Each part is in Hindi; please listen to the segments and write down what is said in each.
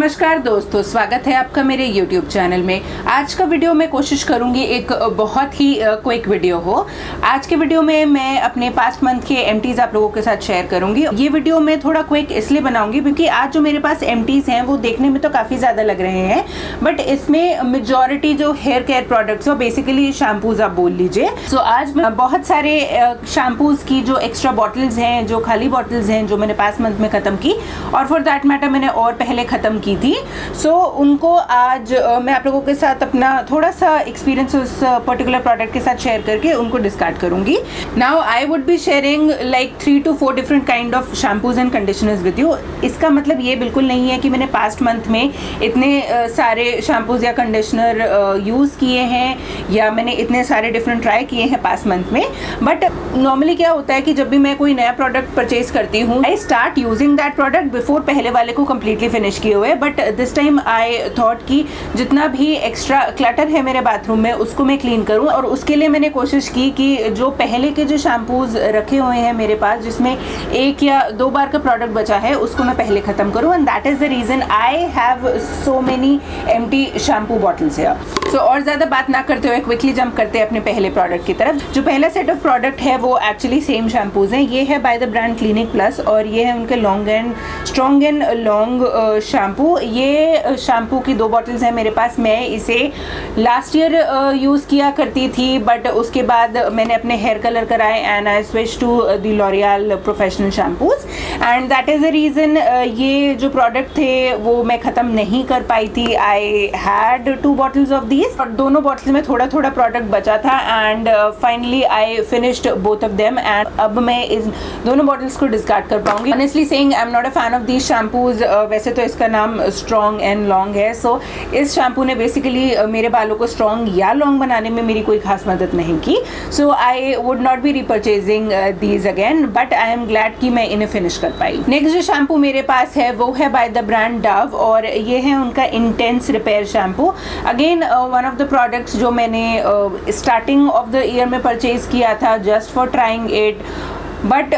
नमस्कार दोस्तों, स्वागत है आपका मेरे YouTube चैनल में। आज का वीडियो मैं कोशिश करूंगी एक बहुत ही क्विक वीडियो हो। आज के वीडियो में मैं अपने पास्ट मंथ के एमटीज आप लोगों के साथ शेयर करूंगी। ये वीडियो मैं थोड़ा क्विक इसलिए बनाऊंगी क्योंकि आज जो मेरे पास एमटीज हैं वो देखने में तो काफ़ी ज़्यादा लग रहे हैं, बट इसमें मेजॉरिटी जो हेयर केयर प्रोडक्ट्स हो, बेसिकली शैम्पूज आप बोल लीजिए। सो आज मैं बहुत सारे शैम्पूज की जो एक्स्ट्रा बॉटल्स हैं, जो खाली बॉटल्स हैं, जो मैंने पास्ट मंथ में ख़त्म की और फॉर दैट मैटर मैंने और पहले ख़त्म की थी। सो उनको आज मैं आप लोगों के साथ अपना थोड़ा सा एक्सपीरियंस उस पर्टिकुलर प्रोडक्ट के साथ शेयर करके उनको डिस्कार्ड करूंगी। Now I would be sharing like 3 to 4 different kind of shampoos and conditioners with you. इसका मतलब ये बिल्कुल नहीं है कि मैंने पास्ट मंथ में इतने सारे शैम्पूज या कंडीशनर यूज़ किए हैं या मैंने इतने सारे डिफरेंट ट्राई किए हैं पास्ट मंथ में। बट नॉर्मली क्या होता है कि जब भी मैं कोई नया प्रोडक्ट परचेज करती हूँ, I start using that product before पहले वाले को कम्प्लीटली फिनिश किए हुए। But this time I thought कि जितना भी एक्स्ट्रा क्लटर है मेरे बाथरूम में उसको मैं क्लीन करूं, और उसके लिए मैंने कोशिश की कि जो पहले के जो शैम्पूज रखे हुए हैं मेरे पास, जिसमें 1 या 2 बार का प्रोडक्ट बचा है, उसको मैं पहले ख़त्म करूं। And that is the reason I have so many empty shampoo bottles है। सो और ज़्यादा बात ना करते हुए क्विकली जंप करते हैं अपने पहले प्रोडक्ट की तरफ। जो पहला सेट ऑफ प्रोडक्ट है वो एक्चुअली सेम शैम्पूज हैं। ये है by the brand clinic plus और ये है उनके long and strong and long shampoo. ये शैम्पू की 2 बॉटल्स हैं मेरे पास। मैं इसे लास्ट ईयर यूज़ किया करती थी, बट उसके बाद मैंने अपने हेयर कलर कराए and I switch to the L'Oreal professional shampoos and that is the reason ये जो प्रोडक्ट थे वो मैं ख़त्म नहीं कर पाई थी। I had 2 bottles of these और दोनों बॉटल्स में थोड़ा थोड़ा प्रोडक्ट बचा था and finally I finished both of them. And अब मैं इस दोनों बॉटल्स को डिस्कार्ड कर पाऊंगी। Honestly saying I am not a fan of these shampoos. वैसे तो इसका नाम स्ट्रॉन्ग एंड लॉन्ग है। सो इस शैम्पू ने बेसिकली मेरे बालों को स्ट्रॉन्ग या लॉन्ग बनाने में मेरी कोई खास मदद नहीं की। So I would not be repurchasing these again, but I am glad कि मैं इन्हें फिनिश कर पाई। नेक्स्ट जो शैम्पू मेरे पास है वो है बाय द ब्रांड डव और ये है उनका intense repair shampoo. Again one of the products जो मैंने स्टार्टिंग ऑफ द ईयर में परचेज किया था just for trying it, but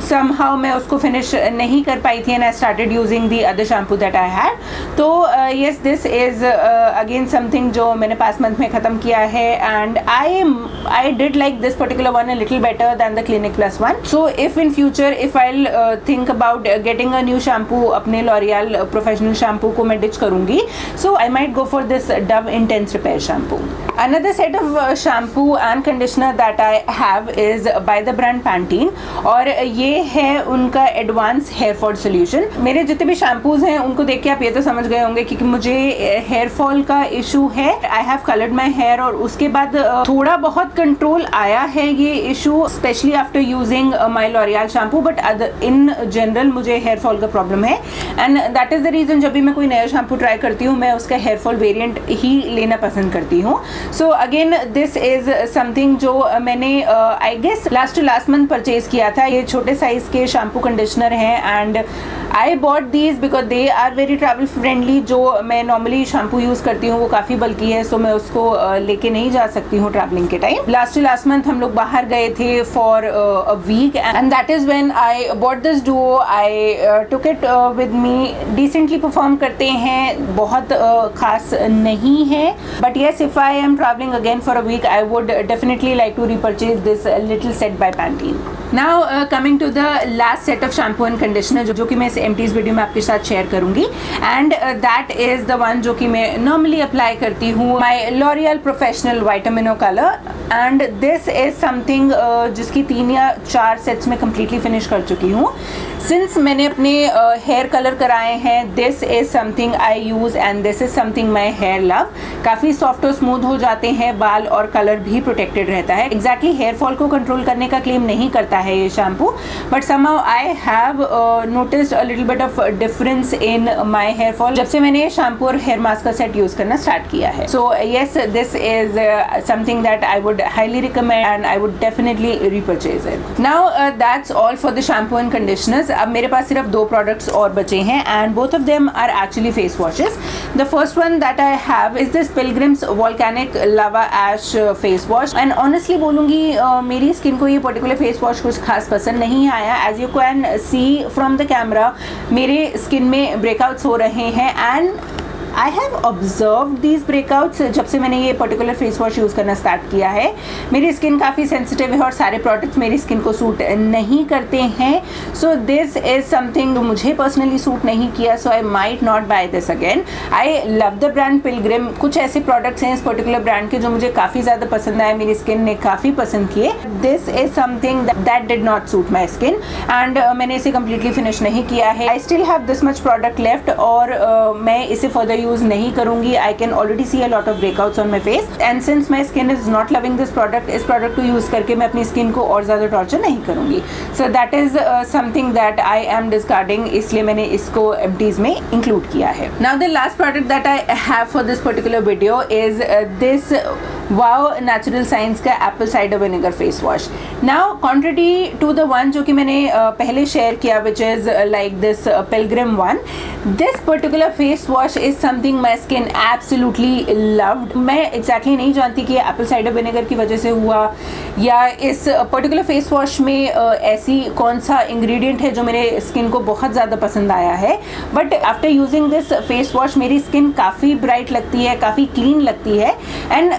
somehow मैं उसको फिनिश नहीं कर पाई थी and I started using the other shampoo that I had. तो yes, this is again something जो मैंने पास्ट मंथ में ख़त्म किया है and I did like this particular one a little better then the Clinic Plus one. So if in future if I think about getting a new shampoo, अपने लॉरियल प्रोफेशनल शैम्पू को मैं डिच करूँगी, so I might go for this Dove intense repair shampoo. Another set of shampoo and conditioner that I have is by the brand Pantene और ये है उनका एडवांस हेयर फॉल सोल्यूशन। मेरे जितने भी शैम्पूज हैं उनको देख के आप ये तो समझ गए होंगे क्योंकि मुझे हेयर फॉल का इशू है। I have coloured my hair और उसके बाद थोड़ा बहुत कंट्रोल आया है ये issue, specially after using my L'Oreal shampoo, but in general मुझे हेयर फॉल का प्रॉब्लम है and that is the reason जब भी मैं कोई नया शैम्पू ट्राई करती हूँ मैं उसका हेयर फॉल वेरियंट ही लेना पसंद करती हूँ। So again this is something जो मैंने I guess last month purchase किया था। ये छोटे साइज के शैम्पू कंडीशनर हैं and I bought these because they are very travel friendly. जो मैं नॉर्मली शैम्पू यूज़ करती हूँ वो काफ़ी बल्की है, सो मैं उसको लेके नहीं जा सकती हूँ ट्रैवलिंग के टाइम। लास्ट मंथ हम लोग बाहर गए थे for a weekend that is when I bought this duo. I took it with me. Decently perform करते हैं, बहुत खास नहीं है, but yes if I am travelling again for a week I would definitely like to repurchase this little set by Pantene. Now coming to the last set of shampoo and conditioner जो कि मैं इस एमटीज वीडियो में आपके साथ शेयर करूंगी and that is the one जो कि मैं नॉर्मली अप्लाई करती हूँ, my L'Oréal professional Vitamino colour and this is something जिसकी 3 या 4 सेट्स में कम्प्लीटली फिनिश कर चुकी हूँ। सिंस मैंने अपने हेयर कलर कराए हैं, this is something I use and this is something my hair love. काफ़ी सॉफ्ट और स्मूथ हो जाते हैं बाल और कलर भी प्रोटेक्टेड रहता है। एग्जैक्टली हेयर फॉल को कंट्रोल करने का क्लेम नहीं करता है ये shampoo, but somehow I have noticed a little bit of difference in my hair fall जब से मैंने शैम्पू और हेयर मास्क का सेट यूज़ करना स्टार्ट किया है। So yes, this is something that I would highly recommend and I would definitely repurchase it. Now that's all for the shampoo and conditioners. अब मेरे पास सिर्फ 2 प्रोडक्ट्स और बचे हैं and both of them are actually face washes. The first one that I have is this Pilgrim's volcanic lava ash face wash and honestly बोलूँगी मेरी स्किन को ये पर्टिकुलर फेस वॉश कुछ खास पसंद नहीं आया। As you can see from the camera मेरे स्किन में ब्रेकआउट्स हो रहे हैं and I have observe these breakouts जब से मैंने ये पर्टिकुलर फेस वॉश यूज़ करना स्टार्ट किया है। मेरी स्किन काफ़ी सेंसिटिव है और सारे प्रोडक्ट्स मेरी स्किन को सूट नहीं करते हैं। सो दिस इज़ समथिंग मुझे पर्सनली सूट नहीं किया, so I might not buy this again. I love the brand Pilgrim. कुछ ऐसे प्रोडक्ट्स हैं इस पर्टिकुलर ब्रांड के जो मुझे काफ़ी ज़्यादा पसंद आए, मेरी स्किन ने काफ़ी पसंद किए। This is something that did not suit my skin and मैंने इसे कम्प्लीटली फिनिश नहीं किया है। I still have this much product left और मैं इसे फर्दर यूज नहीं करूंगी। I can already see a lot of breakouts on my face and since my skin is not loving this product, इस प्रोडक्ट को यूज करके मैं अपनी स्किन को और ज्यादा टॉर्चर नहीं करूंगी। So that is something that I am discarding, इसलिए मैंने इसको एम्प्टीज में इंक्लूड किया है। Now the last product that I have for this particular video is this Wow Natural Science का apple cider vinegar face wash. Now contrary to the one जो कि मैंने पहले शेयर किया which is like this Pilgrim one, this particular face wash is something my skin absolutely loved. मैं एग्जैक्टली नहीं जानती कि एप्पल साइडर विनेगर की वजह से हुआ या इस पर्टिकुलर फेस वॉश में ऐसी कौन सा इंग्रेडिएंट है जो मेरे स्किन को बहुत ज़्यादा पसंद आया है, but after using this face wash मेरी स्किन काफ़ी ब्राइट लगती है, काफ़ी क्लीन लगती है एंड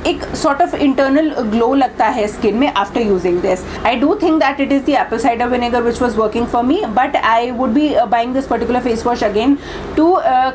एक सॉर्ट ऑफ इंटरनल ग्लो लगता है स्किन में after using this. I do think that it is the Apple cider vinegar which was working for me, but I would be buying this particular face wash again to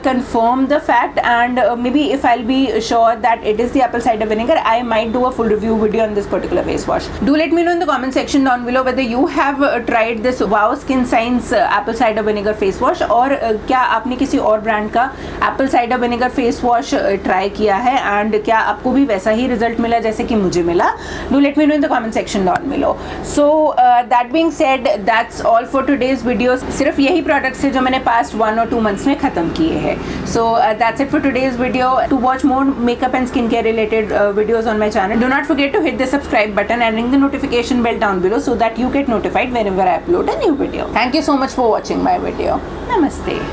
confirm the fact and maybe if I'll be sure that it is the apple cider vinegar, I might do a full review video on this particular face wash. Do let me know in the comment section down below whether you have tried this Wow Skin Science apple cider vinegar face wash और क्या आपने किसी और ब्रांड का apple cider vinegar face wash try किया है एंड क्या आपको भी वैसा ही रिजल्ट मिला जैसे कि मुझे मिला। Do let me know in the comment section down below. So that being said, that's all for today's video. सिर्फ यही प्रोडक्ट्स है जो मैंने पास्ट 1 or 2 months में खत्म किए हैं। So that's it for today's video. To watch more makeup and skin care related videos on my channel, do not forget to hit the subscribe button and ring the notification bell down below so that you get notified whenever I upload a new video. Thank you so much for watching my video. Namaste.